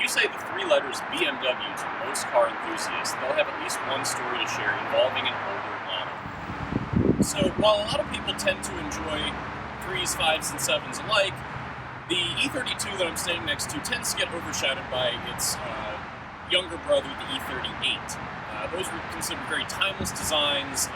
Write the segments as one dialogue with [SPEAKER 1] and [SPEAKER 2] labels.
[SPEAKER 1] you say the three letters BMW to most car enthusiasts, they'll have at least one story to share involving an older model. So while a lot of people tend to enjoy 3s, 5s, and 7s alike, the E32 that I'm standing next to tends to get overshadowed by its younger brother, the E38. Those were considered very timeless designs,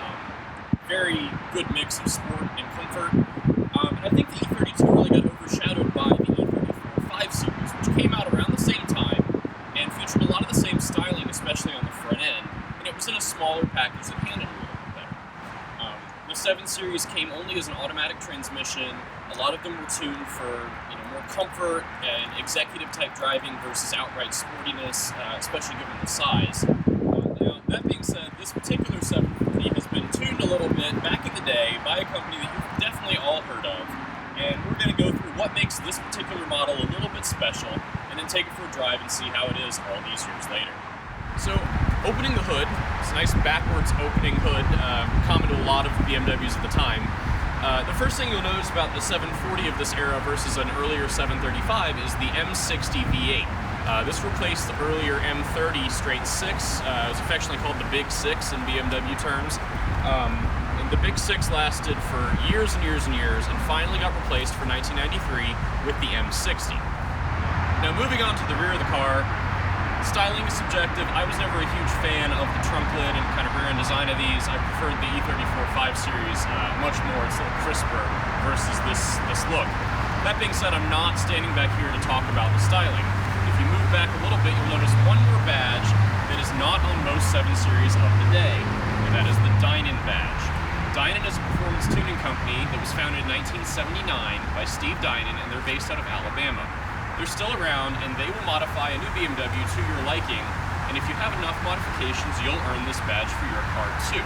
[SPEAKER 1] very good mix of sport and comfort. And I think the E32 really got overshadowed by the E34 5 Series, which came out around the same time and featured a lot of the same styling, especially on the front end, and it was in a smaller package that handled a little bit better. The 7 Series came only as an automatic transmission. A lot of them were tuned for more comfort and executive-type driving versus outright sportiness, especially given the size. Now, that being said, this particular 740 has been tuned a little bit back in the day by a company that you've definitely all heard of, and we're going to go through what makes this particular model a little bit special, and then take it for a drive and see how it is all these years later. So, opening the hood, it's a nice backwards opening hood, common to a lot of BMWs at the time. The first thing you'll notice about the 740 of this era versus an earlier 735 is the M60 V8. This replaced the earlier M30 straight 6. It was affectionately called the Big 6 in BMW terms. And the Big 6 lasted for years and years and years, and finally got replaced for 1993 with the M60. Now moving on to the rear of the car, styling is subjective. I was never a huge fan of the trunk lid and kind of rear end design of these. I preferred the E34 5 Series much more. It's a little crisper versus this look. That being said, I'm not standing back here to talk about the styling. If you move back a little bit, you'll notice one more badge that is not on most 7 Series of the day, and that is the Dinan badge. Dinan is a performance tuning company that was founded in 1979 by Steve Dinan, and they're based out of Alabama. They're still around, and they will modify a new BMW to your liking, and if you have enough modifications, you'll earn this badge for your car too.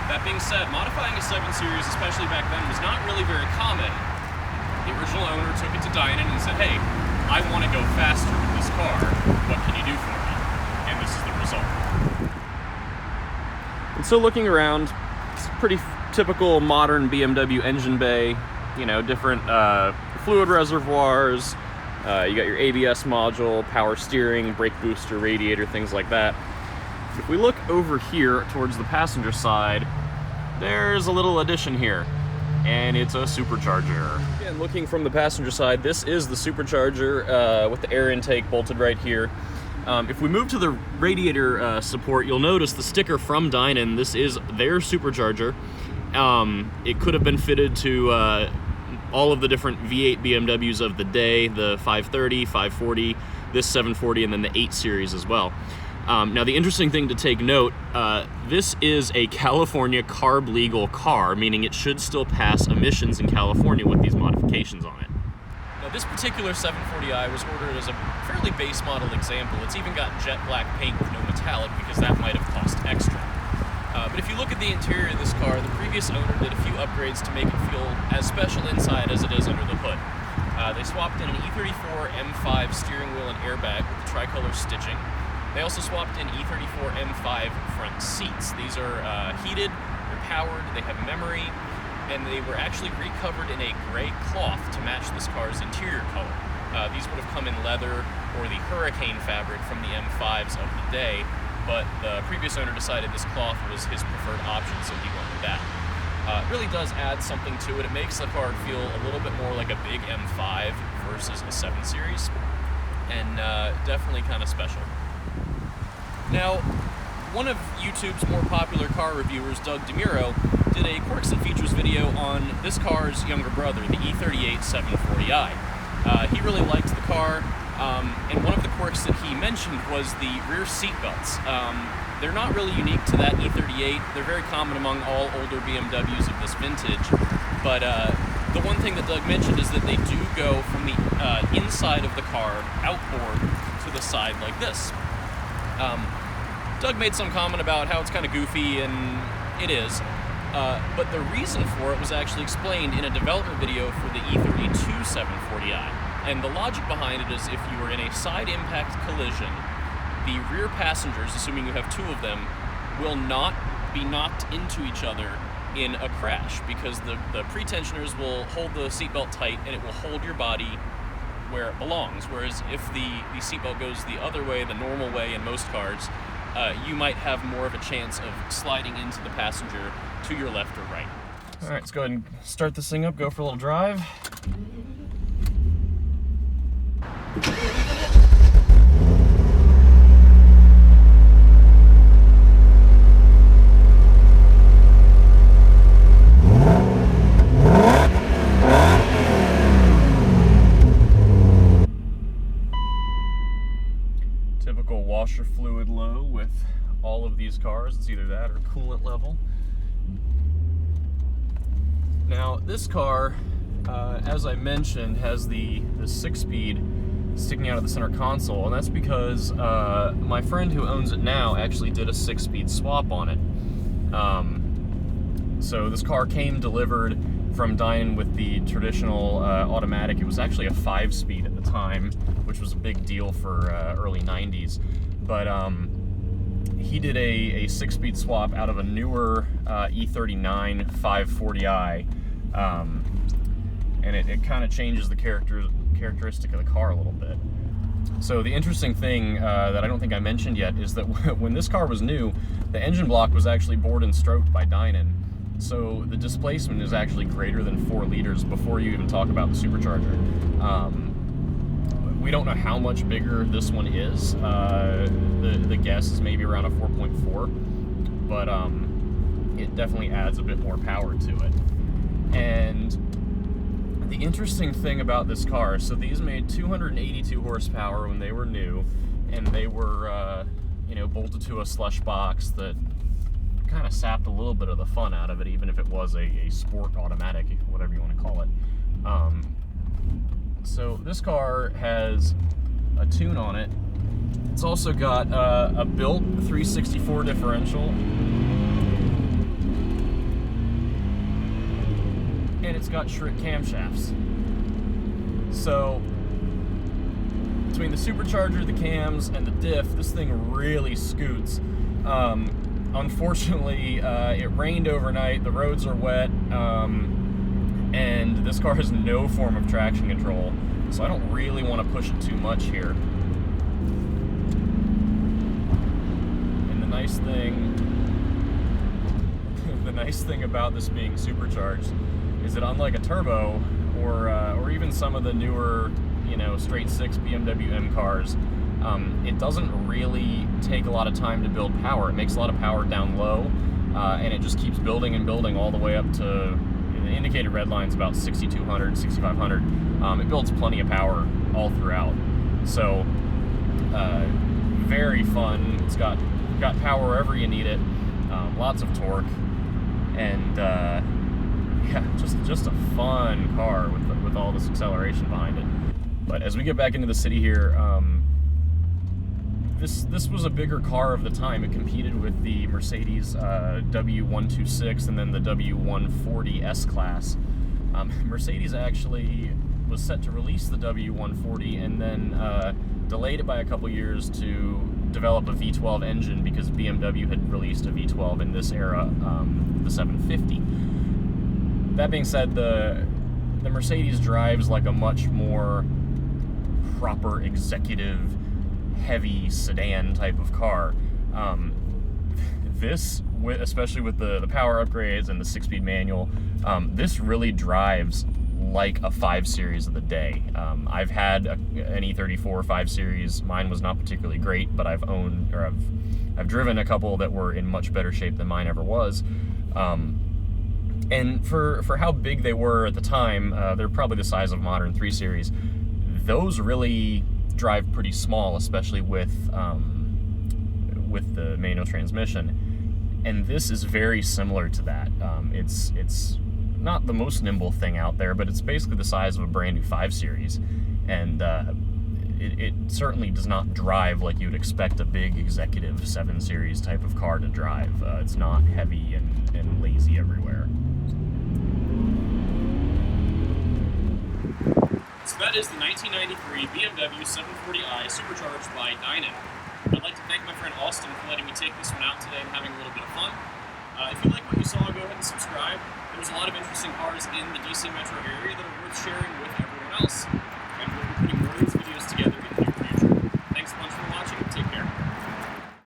[SPEAKER 1] That being said, modifying a 7 Series, especially back then, was not really very common. The original owner took it to Dinan and said, hey, I want to go faster with this car, what can you do for me? And this is the result. And so looking around, it's a pretty typical modern BMW engine bay, different fluid reservoirs. You got your ABS module, power steering, brake booster, radiator, things like that. If we look over here towards the passenger side, there's a little addition here, and it's a Supercharger. Again, looking from the passenger side, this is the Supercharger with the air intake bolted right here. If we move to the radiator support, you'll notice the sticker from Dinan. This is their Supercharger. It could have been fitted to all of the different V8 BMWs of the day, the 530, 540, this 740, and then the 8 Series as well. Now the interesting thing to take note, this is a California CARB legal car, meaning it should still pass emissions in California with these modifications on it. Now this particular 740i was ordered as a fairly base model example. It's even got jet black paint with no metallic because that might have cost extra. But if you look at the interior of this car, the previous owner did a few upgrades to make it feel as special inside as it is under the hood. They swapped in an E34 M5 steering wheel and airbag with the tricolor stitching. They also swapped in E34 M5 front seats. These are heated, they're powered, they have memory, and they were actually recovered in a gray cloth to match this car's interior color. These would have come in leather or the hurricane fabric from the M5s of the day, but the previous owner decided this cloth was his preferred option, so he went with that. It really does add something to it. It makes the car feel a little bit more like a big M5 versus a 7 Series, and definitely kind of special. Now, one of YouTube's more popular car reviewers, Doug DeMuro, did a quirks and features video on this car's younger brother, the E38 740i. He really liked the car, and one of the quirks that he mentioned was the rear seat belts. They're not really unique to that E38. They're very common among all older BMWs of this vintage, but the one thing that Doug mentioned is that they do go from the inside of the car outboard to the side like this. Doug made some comment about how it's kind of goofy, and it is, but the reason for it was actually explained in a development video for the E32 740i. And the logic behind it is if you were in a side impact collision, the rear passengers, assuming you have two of them, will not be knocked into each other in a crash, because the pretensioners will hold the seatbelt tight and it will hold your body where it belongs, whereas if the seatbelt goes the other way, the normal way in most cars, you might have more of a chance of sliding into the passenger to your left or right. All right, let's go ahead and start this thing up, go for a little drive. Typical washer fluid low with all of these cars. It's either that or coolant level. Now this car, as I mentioned, has the 6-speed sticking out of the center console, and that's because my friend who owns it now actually did a 6-speed swap on it. So this car came delivered from Dinan with the traditional automatic. It was actually a 5-speed at the time, which was a big deal for early 90s. But he did a 6-speed swap out of a newer E39 540i, and it kind of changes the characteristic of the car a little bit. So the interesting thing that I don't think I mentioned yet is that when this car was new, the engine block was actually bored and stroked by Dinan. So the displacement is actually greater than 4 liters before you even talk about the Supercharger. We don't know how much bigger this one is. The guess is maybe around a 4.4, but it definitely adds a bit more power to it. And the interesting thing about this car, so these made 282 horsepower when they were new, and they were bolted to a slush box that kind of sapped a little bit of the fun out of it, even if it was a sport automatic, whatever you want to call it. So this car has a tune on it. It's also got a built 364 differential, and it's got Schritt camshafts. So between the Supercharger, the cams, and the diff, this thing really scoots. Unfortunately, it rained overnight, the roads are wet, and this car has no form of traction control, so I don't really want to push it too much here. And the nice thing about this being supercharged is that unlike a turbo or even some of the newer, straight 6 BMW M cars, it doesn't really take a lot of time to build power. It makes a lot of power down low, and it just keeps building and building all the way up to the indicated red line's about 6,200, 6,500. It builds plenty of power all throughout. So very fun. It's got power wherever you need it. Lots of torque, and yeah, just a fun car with all this acceleration behind it. But as we get back into the city here, this was a bigger car of the time. It competed with the Mercedes W126 and then the W140 S-Class. Mercedes actually was set to release the W140 and then delayed it by a couple years to develop a V12 engine because BMW had released a V12 in this era, the 750. That being said, the Mercedes drives like a much more proper executive heavy sedan type of car. This, especially with the power upgrades and the 6-speed manual, this really drives like a 5 Series of the day. I've had an E34 5 Series. Mine was not particularly great, but I've driven a couple that were in much better shape than mine ever was. And for how big they were at the time, they're probably the size of modern 3 Series. Those really drive pretty small, especially with the manual transmission. And this is very similar to that. It's not the most nimble thing out there, but it's basically the size of a brand new 5 Series. And it certainly does not drive like you'd expect a big executive 7 Series type of car to drive. It's not heavy and lazy everywhere. So that is the 1993 BMW 740i Supercharged by Dinan. I'd like to thank my friend Austin for letting me take this one out today and having a little bit of fun. If you like what you saw, go ahead and subscribe. There's a lot of interesting cars in the DC metro area that are worth sharing with everyone else.